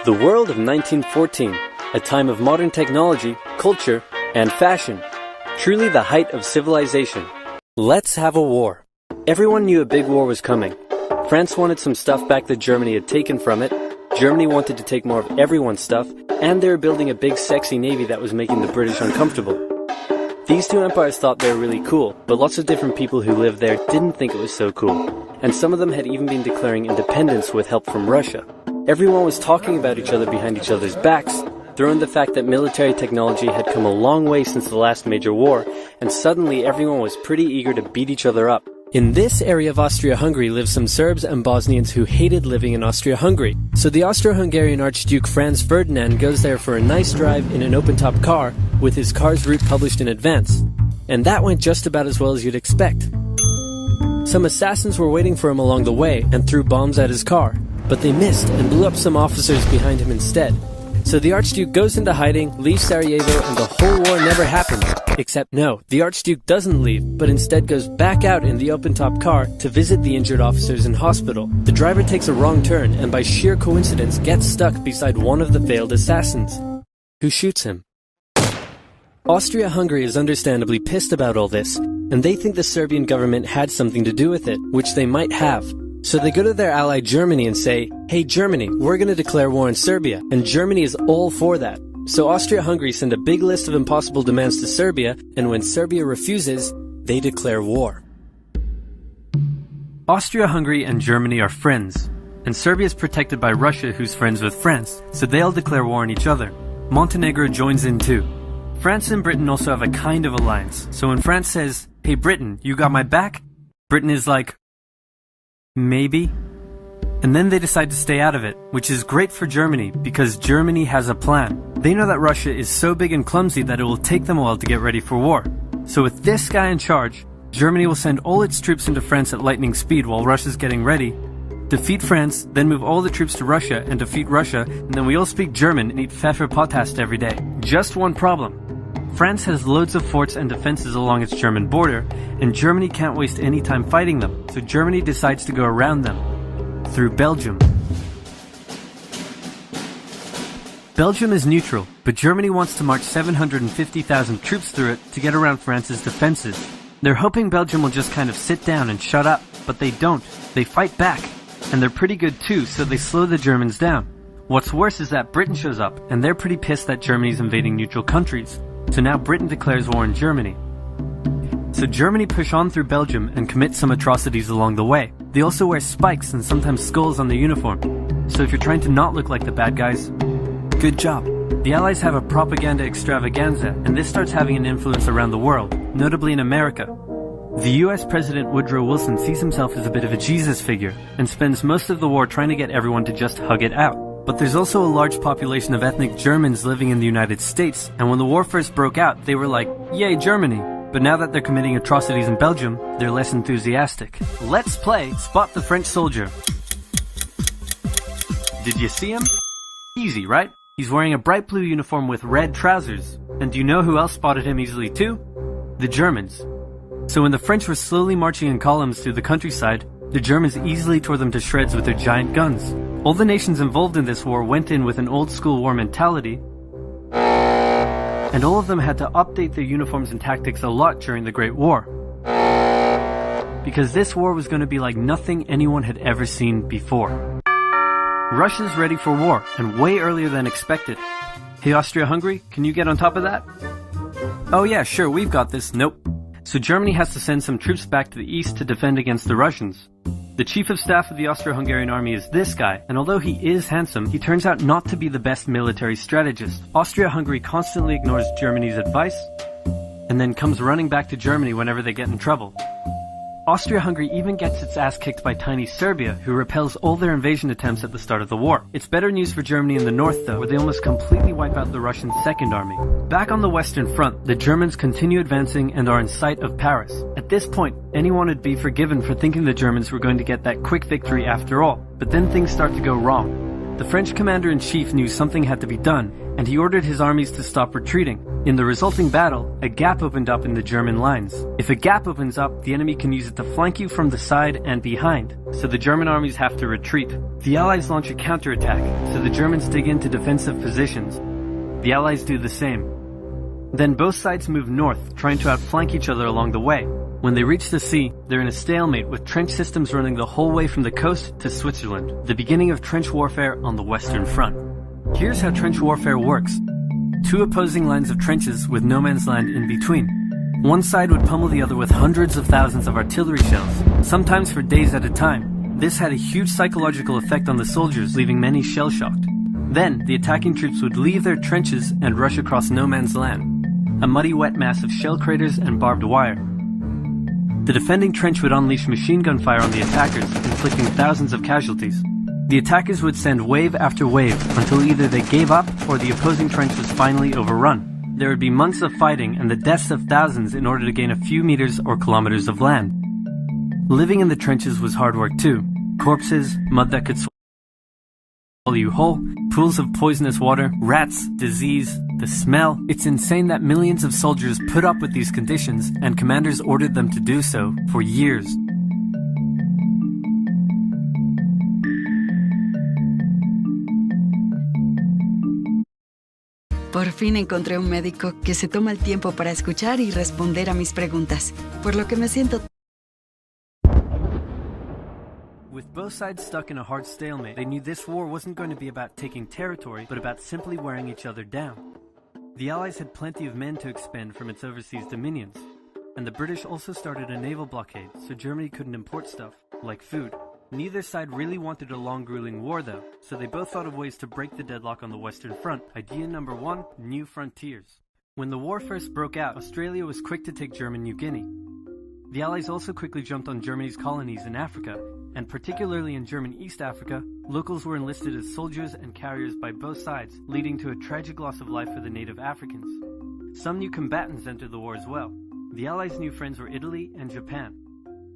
The world of 1914, a time of modern technology, culture, and fashion. Truly the height of civilization. Let's have a war. Everyone knew a big war was coming. France wanted some stuff back that Germany had taken from it. Germany wanted to take more of everyone's stuff, and they were building a big sexy navy that was making the British uncomfortable. These two empires thought they were really cool, but lots of different people who lived there didn't think it was so cool. And some of them had even been declaring independence with help from Russia. Everyone was talking about each other behind each other's backs, throwing the fact that military technology had come a long way since the last major war, and suddenly everyone was pretty eager to beat each other up. In this area of Austria-Hungary lived some Serbs and Bosnians who hated living in Austria-Hungary. So the Austro-Hungarian Archduke Franz Ferdinand goes there for a nice drive in an open-top car with his car's route published in advance. And that went just about as well as you'd expect. Some assassins were waiting for him along the way and threw bombs at his car, but they missed and blew up some officers behind him instead. So the Archduke goes into hiding, leaves Sarajevo, and the whole war never happens. Except no, the Archduke doesn't leave, but instead goes back out in the open-top car to visit the injured officers in hospital. The driver takes a wrong turn and by sheer coincidence gets stuck beside one of the failed assassins, who shoots him. Austria-Hungary is understandably pissed about all this, and they think the Serbian government had something to do with it, which they might have. So they go to their ally Germany and say, "Hey Germany, we're going to declare war on Serbia," and Germany is all for that. So Austria-Hungary send a big list of impossible demands to Serbia, and when Serbia refuses, they declare war. Austria-Hungary and Germany are friends, and Serbia is protected by Russia, who's friends with France, so they'll declare war on each other. Montenegro joins in too. France and Britain also have a kind of alliance, so when France says, "Hey Britain, you got my back?" Britain is like, "Maybe." And then they decide to stay out of it, which is great for Germany because Germany has a plan. They know that Russia is so big and clumsy that it will take them a while to get ready for war. So with this guy in charge, Germany will send all its troops into France at lightning speed while Russia's getting ready, defeat France, then move all the troops to Russia and defeat Russia, and then we all speak German and eat Pfefferpotast every day. Just one problem. France has loads of forts and defenses along its German border, and Germany can't waste any time fighting them, so Germany decides to go around them, through Belgium. Belgium is neutral, but Germany wants to march 750,000 troops through it to get around France's defenses. They're hoping Belgium will just kind of sit down and shut up, but they don't. They fight back, and they're pretty good too, so they slow the Germans down. What's worse is that Britain shows up, and they're pretty pissed that Germany's invading neutral countries. So now Britain declares war on Germany. So Germany push on through Belgium and commit some atrocities along the way. They also wear spikes and sometimes skulls on the uniform. So if you're trying to not look like the bad guys, good job. The Allies have a propaganda extravaganza, and this starts having an influence around the world, notably in America. The US President Woodrow Wilson sees himself as a bit of a Jesus figure, and spends most of the war trying to get everyone to just hug it out. But there's also a large population of ethnic Germans living in the United States, and when the war first broke out, they were like, "Yay, Germany!" But now that they're committing atrocities in Belgium, they're less enthusiastic. Let's play Spot the French Soldier. Did you see him? Easy, right? He's wearing a bright blue uniform with red trousers. And do you know who else spotted him easily too? The Germans. So when the French were slowly marching in columns through the countryside, the Germans easily tore them to shreds with their giant guns. All the nations involved in this war went in with an old-school war mentality, and all of them had to update their uniforms and tactics a lot during the Great War. Because this war was going to be like nothing anyone had ever seen before. Russia's ready for war, and way earlier than expected. Hey Austria-Hungary, can you get on top of that? Oh yeah, sure, we've got this. Nope. So Germany has to send some troops back to the east to defend against the Russians. The chief of staff of the Austro-Hungarian army is this guy, and although he is handsome, he turns out not to be the best military strategist. Austria-Hungary constantly ignores Germany's advice, and then comes running back to Germany whenever they get in trouble. Austria-Hungary even gets its ass kicked by tiny Serbia, who repels all their invasion attempts at the start of the war. It's better news for Germany in the north though, where they almost completely wipe out the Russian Second Army. Back on the Western Front, the Germans continue advancing and are in sight of Paris. At this point, anyone would be forgiven for thinking the Germans were going to get that quick victory after all, but then things start to go wrong. The French commander-in-chief knew something had to be done, and he ordered his armies to stop retreating. In the resulting battle, a gap opened up in the German lines. If a gap opens up, the enemy can use it to flank you from the side and behind, so the German armies have to retreat. The Allies launch a counterattack, so the Germans dig into defensive positions. The Allies do the same. Then both sides move north, trying to outflank each other along the way. When they reach the sea, they're in a stalemate with trench systems running the whole way from the coast to Switzerland, the beginning of trench warfare on the Western Front. Here's how trench warfare works. Two opposing lines of trenches with no man's land in between. One side would pummel the other with hundreds of thousands of artillery shells, sometimes for days at a time. This had a huge psychological effect on the soldiers, leaving many shell-shocked. Then, the attacking troops would leave their trenches and rush across no man's land, a muddy wet mass of shell craters and barbed wire. The defending trench would unleash machine gun fire on the attackers, inflicting thousands of casualties. The attackers would send wave after wave until either they gave up or the opposing trench was finally overrun. There would be months of fighting and the deaths of thousands in order to gain a few meters or kilometers of land. Living in the trenches was hard work too. Corpses, mud that could swallow you whole, pools of poisonous water, rats, disease, the smell. It's insane that millions of soldiers put up with these conditions and commanders ordered them to do so for years. Por fin encontré un médico que se toma el tiempo para escuchar y responder a mis preguntas, por lo que me siento. With both sides stuck in a hard stalemate, they knew this war wasn't going to be about taking territory, but about simply wearing each other down. The Allies had plenty of men to expend from its overseas dominions, and the British also started a naval blockade, so Germany couldn't import stuff, like food. Neither side really wanted a long, grueling war though, so they both thought of ways to break the deadlock on the Western Front. Idea number 1, new frontiers. When the war first broke out, Australia was quick to take German New Guinea. The Allies also quickly jumped on Germany's colonies in Africa, and particularly in German East Africa, locals were enlisted as soldiers and carriers by both sides, leading to a tragic loss of life for the native Africans. Some new combatants entered the war as well. The Allies' new friends were Italy and Japan.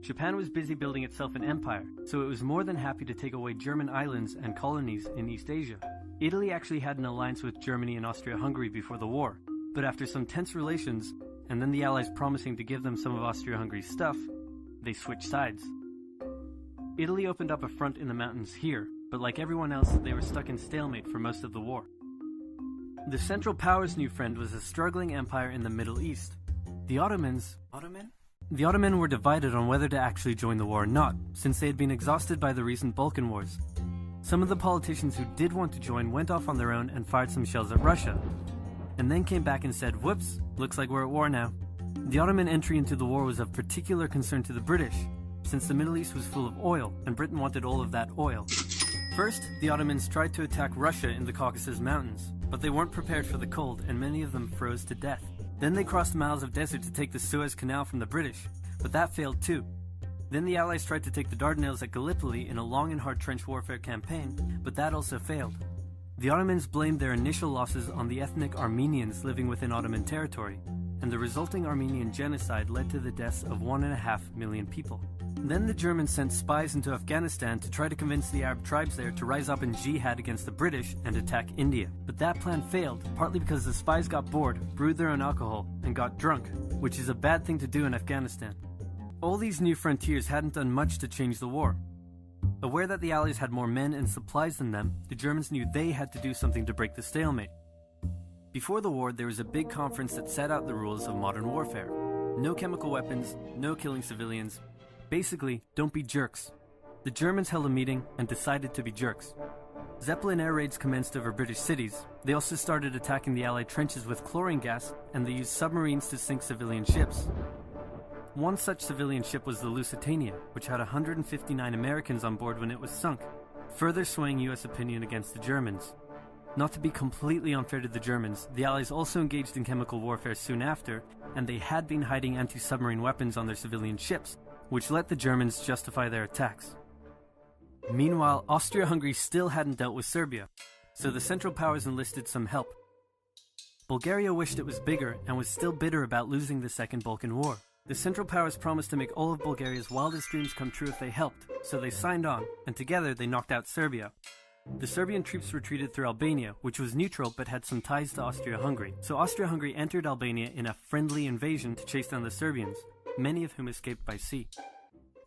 Japan was busy building itself an empire, so it was more than happy to take away German islands and colonies in East Asia. Italy actually had an alliance with Germany and Austria-Hungary before the war, but after some tense relations, and then the Allies promising to give them some of Austria-Hungary's stuff, they switched sides. Italy opened up a front in the mountains here, but like everyone else, they were stuck in stalemate for most of the war. The Central Powers' new friend was a struggling empire in the Middle East. The Ottomans were divided on whether to actually join the war or not, since they had been exhausted by the recent Balkan Wars. Some of the politicians who did want to join went off on their own and fired some shells at Russia, and then came back and said, "Whoops, looks like we're at war now." The Ottoman entry into the war was of particular concern to the British, since the Middle East was full of oil, and Britain wanted all of that oil. First, the Ottomans tried to attack Russia in the Caucasus Mountains, but they weren't prepared for the cold, and many of them froze to death. Then they crossed miles of desert to take the Suez Canal from the British, but that failed too. Then the Allies tried to take the Dardanelles at Gallipoli in a long and hard trench warfare campaign, but that also failed. The Ottomans blamed their initial losses on the ethnic Armenians living within Ottoman territory, and the resulting Armenian genocide led to the deaths of 1.5 million people. Then the Germans sent spies into Afghanistan to try to convince the Arab tribes there to rise up in jihad against the British and attack India. But that plan failed, partly because the spies got bored, brewed their own alcohol, and got drunk, which is a bad thing to do in Afghanistan. All these new frontiers hadn't done much to change the war. Aware that the Allies had more men and supplies than them, the Germans knew they had to do something to break the stalemate. Before the war, there was a big conference that set out the rules of modern warfare. No chemical weapons, no killing civilians. Basically, don't be jerks. The Germans held a meeting and decided to be jerks. Zeppelin air raids commenced over British cities. They also started attacking the Allied trenches with chlorine gas, and they used submarines to sink civilian ships. One such civilian ship was the Lusitania, which had 159 Americans on board when it was sunk, further swaying US opinion against the Germans. Not to be completely unfair to the Germans, the Allies also engaged in chemical warfare soon after, and they had been hiding anti-submarine weapons on their civilian ships, which let the Germans justify their attacks. Meanwhile, Austria-Hungary still hadn't dealt with Serbia, so the Central Powers enlisted some help. Bulgaria wished it was bigger and was still bitter about losing the Second Balkan War. The Central Powers promised to make all of Bulgaria's wildest dreams come true if they helped, so they signed on, and together they knocked out Serbia. The Serbian troops retreated through Albania, which was neutral but had some ties to Austria-Hungary. So Austria-Hungary entered Albania in a friendly invasion to chase down the Serbians, many of whom escaped by sea.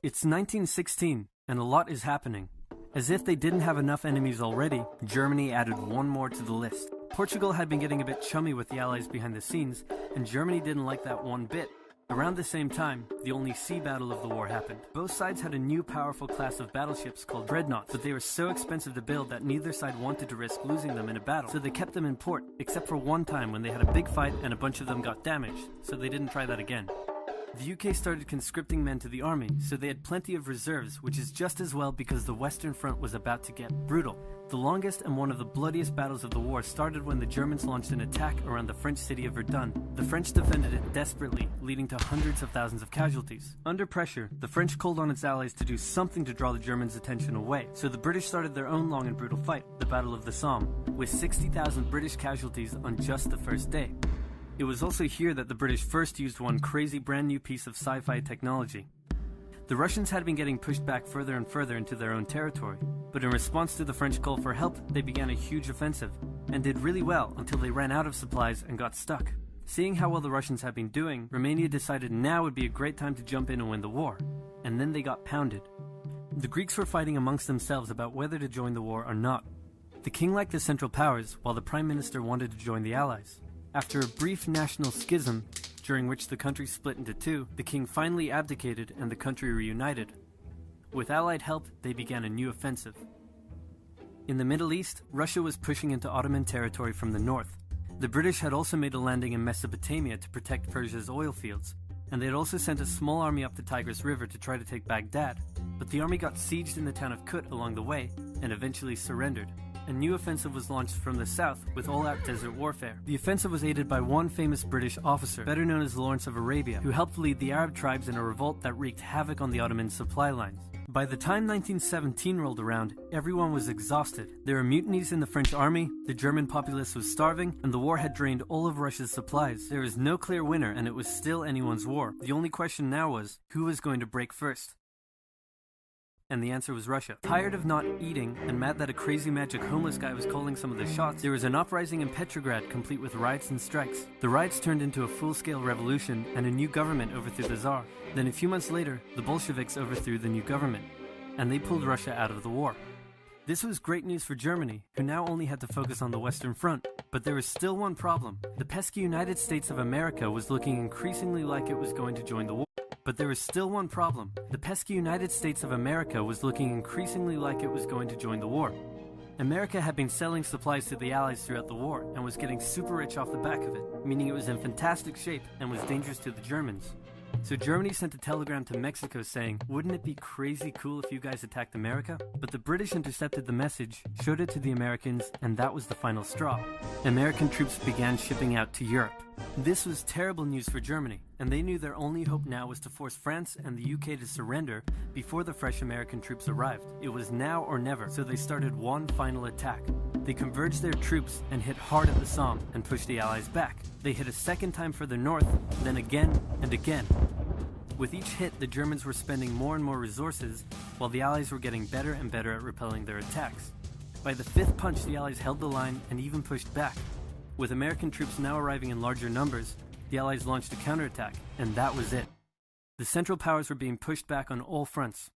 It's 1916, and a lot is happening. As if they didn't have enough enemies already, Germany added one more to the list. Portugal had been getting a bit chummy with the Allies behind the scenes, and Germany didn't like that one bit. Around the same time, the only sea battle of the war happened. Both sides had a new powerful class of battleships called dreadnoughts, but they were so expensive to build that neither side wanted to risk losing them in a battle, so they kept them in port, except for one time when they had a big fight and a bunch of them got damaged, so they didn't try that again. The UK started conscripting men to the army, so they had plenty of reserves, which is just as well because the Western Front was about to get brutal. The longest and one of the bloodiest battles of the war started when the Germans launched an attack around the French city of Verdun. The French defended it desperately, leading to hundreds of thousands of casualties. Under pressure, the French called on its allies to do something to draw the Germans' attention away, so the British started their own long and brutal fight, the Battle of the Somme, with 60,000 British casualties on just the first day. It was also here that the British first used one crazy brand new piece of sci-fi technology. The Russians had been getting pushed back further and further into their own territory, but in response to the French call for help, they began a huge offensive, and did really well until they ran out of supplies and got stuck. Seeing how well the Russians had been doing, Romania decided now would be a great time to jump in and win the war, and then they got pounded. The Greeks were fighting amongst themselves about whether to join the war or not. The king liked the Central Powers, while the Prime Minister wanted to join the Allies. After a brief national schism, during which the country split into two, the king finally abdicated and the country reunited. With Allied help, they began a new offensive. In the Middle East, Russia was pushing into Ottoman territory from the north. The British had also made a landing in Mesopotamia to protect Persia's oil fields, and they had also sent a small army up the Tigris River to try to take Baghdad, but the army got sieged in the town of Kut along the way, and eventually surrendered. A new offensive was launched from the south with all-out desert warfare. The offensive was aided by one famous British officer, better known as Lawrence of Arabia, who helped lead the Arab tribes in a revolt that wreaked havoc on the Ottoman supply lines. By the time 1917 rolled around, everyone was exhausted. There were mutinies in the French army, the German populace was starving, and the war had drained all of Russia's supplies. There was no clear winner, and it was still anyone's war. The only question now was, who was going to break first? And the answer was Russia. Tired of not eating and mad that a crazy magic homeless guy was calling some of the shots, there was an uprising in Petrograd complete with riots and strikes. The riots turned into a full-scale revolution and a new government overthrew the Tsar. Then a few months later, the Bolsheviks overthrew the new government, and they pulled Russia out of the war. This was great news for Germany, who now only had to focus on the Western Front. But there was still one problem. The pesky United States of America was looking increasingly like it was going to join the war. But there was still one problem. The pesky United States of America was looking increasingly like it was going to join the war. America had been selling supplies to the Allies throughout the war and was getting super rich off the back of it, meaning it was in fantastic shape and was dangerous to the Germans. So Germany sent a telegram to Mexico saying, "Wouldn't it be crazy cool if you guys attacked America?" But the British intercepted the message, showed it to the Americans, and that was the final straw. American troops began shipping out to Europe. This was terrible news for Germany, and they knew their only hope now was to force France and the UK to surrender before the fresh American troops arrived. It was now or never, so they started one final attack. They converged their troops and hit hard at the Somme and pushed the Allies back. They hit a second time further north, then again and again. With each hit, the Germans were spending more and more resources, while the Allies were getting better and better at repelling their attacks. By the fifth punch, the Allies held the line and even pushed back. With American troops now arriving in larger numbers, the Allies launched a counterattack, and that was it. The Central Powers were being pushed back on all fronts.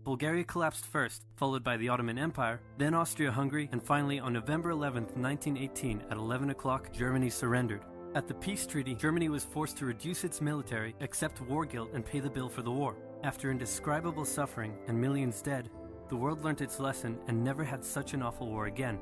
Bulgaria collapsed first, followed by the Ottoman Empire, then Austria-Hungary, and finally on November 11, 1918, at 11 o'clock, Germany surrendered. At the peace treaty, Germany was forced to reduce its military, accept war guilt, and pay the bill for the war. After indescribable suffering and millions dead, the world learnt its lesson and never had such an awful war again.